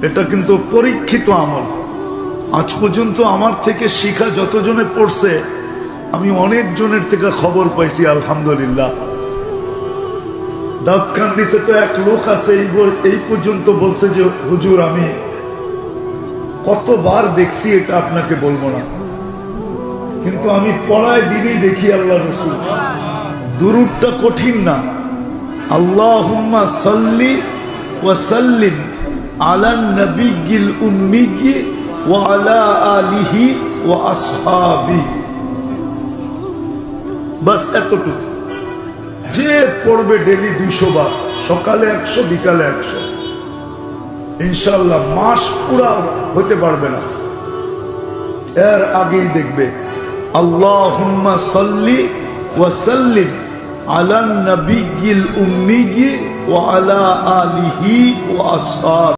এটা কিন্তু পরীক্ষিত আমল। আজ পর্যন্ত আমার থেকে শিখা যতজনে পড়ছে আমি অনেক জনের থেকে খবর পাইছি, আলহামদুলিল্লাহ। দাউদকান্দিতে তো এক লোক আছে এই পর্যন্ত বলছে যে হুজুর আমি কতবার দেখছি এটা আপনাকে বলবো না, কিন্তু আমি পড়ায় দিনই দেখি আল্লাহ রাসূল। দুরূদটা কঠিন না। আল্লাহুম্মা সাল্লি ওয়া সাল্লিম আলান নবিয়্যিল উম্মিয়্যি ওয়া আলা আলিহি ওয়া আসহাবিহি, বাস এতটুকু। যে পড়বে ডেলি 200 বার, সকালে 100 বিকালে 100, ইনশাআল্লাহ মাস পুরা হতে পারবে না, এর আগেই দেখবে। আল্লাহুম্মা সাল্লি ওয়া সাল্লিম আলান নবিয়্যিল উম্মিয়্যি ওয়া আলা আলিহি ওয়া আসহাবিহি।